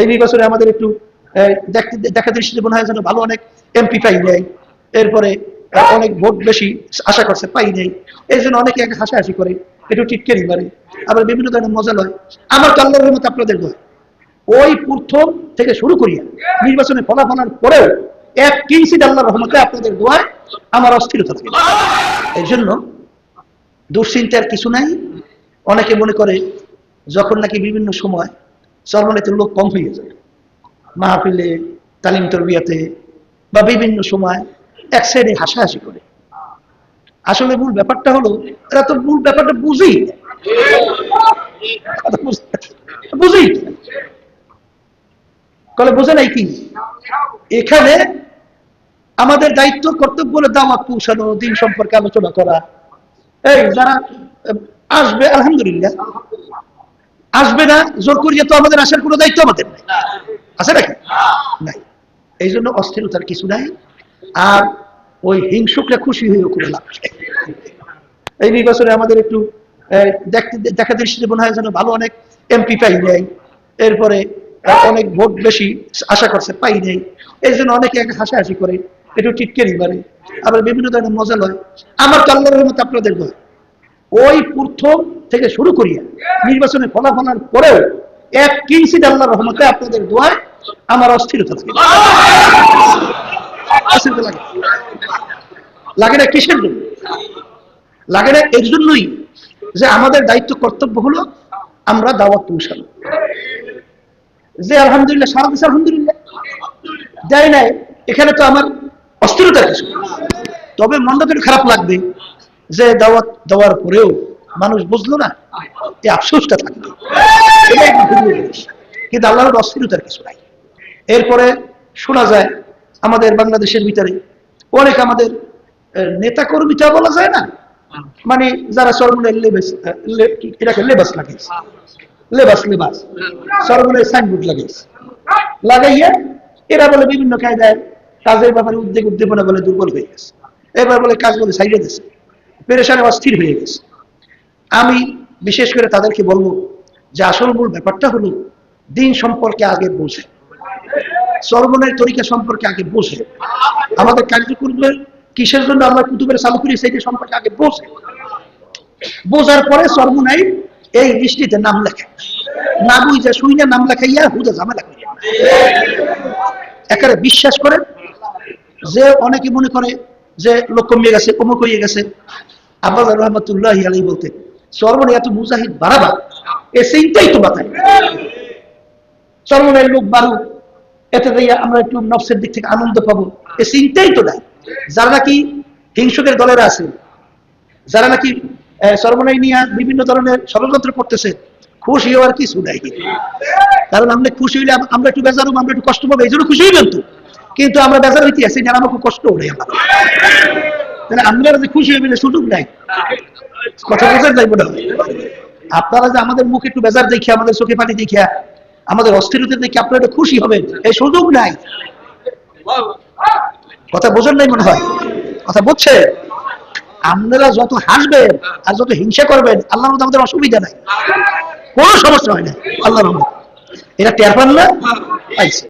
এই নির্বাচনে আমাদের একটু দেখা দৃষ্টিতে মনে হয় যেন ভালো অনেক এমপি পাই নেই, এরপরে অনেক ভোট বেশি আশা করছে পাই নেই, এই জন্য অনেকে হাসাহাসি করে, একটু টিটকারি মারে, আবার বিভিন্ন ধরনের মজা লয়। আমার তো আল্লাহর রহমতে আপনাদের দোয়া, ওই প্রথম থেকে শুরু করিয়া নির্বাচনে ফলাফলের পরেও এক কিঞ্চিত আল্লাহর রহমতে আপনাদের দোয়ায় আমার অস্থিরতা থাকে। এই জন্য দুশ্চিন্তার কিছু নাই। অনেকে মনে করে যখন নাকি বিভিন্ন সময় চরমনাইতের লোক কম হয়ে যায়, মাহফিলে, তালিম তরবিয়াতে বা বিভিন্ন সময় এক সাইডে হাসাহাসি করে। আসলে মূল ব্যাপারটা হলো এরা তো মূল ব্যাপারটা বুঝেই বুঝেই কলে বোঝে নাই কি এখানে আমাদের দায়িত্ব কর্তব্য বলে দাওয়াত পৌঁছানো, দিন সম্পর্কে আলোচনা করা। এই যারা আসবে আলহামদুলিল্লাহ, আসবে না জোর করিয়ে তো আমাদের আসার কোনো দায়িত্ব আমাদের নাই, আছে নাকি? নাই। এই জন্য অস্থিরতার কিছু নাই। আর ওই হিংসুকরা খুশি হয়েও করে লাভ। এই নির্বাচনে আমাদের একটু দেখা দৃষ্টিতে মনে হয় যেন ভালো অনেক এমপি পাই নেই, এরপরে অনেক ভোট বেশি আশা করছে পাই নেই, এই জন্য অনেকে হাসাহাসি করে, একটু টিটকারি মারে, আবার বিভিন্ন ধরনের মজা লয়। আমার তো আল্লাহর রহমতে আপনাদের দোয়া, ওই প্রথম থেকে শুরু করিয়া নির্বাচনে ফলাফলের পরেও এক কিঞ্চিত আল্লাহর রহমতে আপনাদের দোয়ায় আমার অস্থিরতা থাকে। লাগে না কিসের জন্য? লাগে না এর জন্যই যে আমাদের দায়িত্ব কর্তব্য হলো আমরা দাওয়াত পৌঁছানো। যে আলহামদুলিল্লাহ সারা দেশে আলহামদুলিল্লাহ দেয় নাই, এখানে তো আমার অস্থিরতা কিছু। তবে মনটা তো খারাপ লাগবে যে দাওয়াত দেওয়ার পরেও মানুষ বুঝলো না, এই আফসোসটা থাকবে। কিন্তু আল্লাহর অস্থিরতার কিছু নাই। এরপরে শোনা যায় আমাদের বাংলাদেশের ভিতরে অনেক আমাদের নেতা কর্মীটা বলা যায় না, মানে যারা সরমনের লেবাস লাগিয়েছে, লেবাস সরমনের সাইনবোর্ড লাগিয়েছে, লাগাইয়া এরা বলে বিভিন্ন কায়দায় কাজের ব্যাপারে উদ্দীপনা বলে দুর্বল হয়ে গেছে, এবার বলে কাজ বলে সাইডে দিয়েছে, পেরেশানে অস্থির হয়ে গেছে। আমি বিশেষ করে তাদেরকে বলবো যে আসল মূল ব্যাপারটা হলো দিন সম্পর্কে আগে বোঝে, সরমনের তরিকা সম্পর্কে আগে বোঝে, আমাদের কার্যক্রমের কিসের জন্য আমরা কুতুবের চালু করি সেইটা সম্পর্কে আগে বোঝে, বোঝার পরে সরমনাই এই দৃষ্টিতে নাম লেখে, না বুঝে শুই না নাম লেখাইয়া হুদা ঝামেলা করিয়া। একেবারে বিশ্বাস করেন যে অনেকে মনে করে যে লোক কমিয়ে গেছে, অমুক হয়ে গেছে। আব্বাস রহমতুল্লাহ আলাইহি বলতে সরমনে এত মুজাহিদ বাড়াবা, এ চিন্তাই তো বাতায় সরমনের লোক বাড়ুক, এতে আমরা একটু নফসের দিক থেকে আনন্দ পাবো, এ চিন্তাই তো নাই। যারা নাকি হিংসুকের দলের আছে, যারা নাকি সরমনাই নিয়ে বিভিন্ন ধরনের ষড়যন্ত্র করতেছে, খুশি হওয়ার কিছু নাই। কারণ আমরা খুশি হইলে আমরা একটু বেজার হবো, আমরা একটু কষ্ট পাবো, এই জন্য খুশি হইবেন তো। কিন্তু আমরা বেজার হইতে আছি, আমার খুব কষ্ট হলে আমরা যে খুশি হইবেন সুযোগ নাই, কথা বোঝার যাইব না। আপনারা যে আমাদের মুখে একটু বেজার দেখিয়া, আমাদের চোখে পানি দেখিয়া, আমাদের অস্থিরতা দেখে আপনারা একটু খুশি হবেন, এই সুযোগ নাই। কথা বোঝেন নাই মনে হয়, কথা বুঝছে? আপনারা যত হাসবেন আর যত হিংসা করবেন আল্লাহর মধ্যে আমাদের অসুবিধা নাই, কোনো সমস্যা হয় না আল্লাহর রহমতে। এটা টের পান না? পাইছে।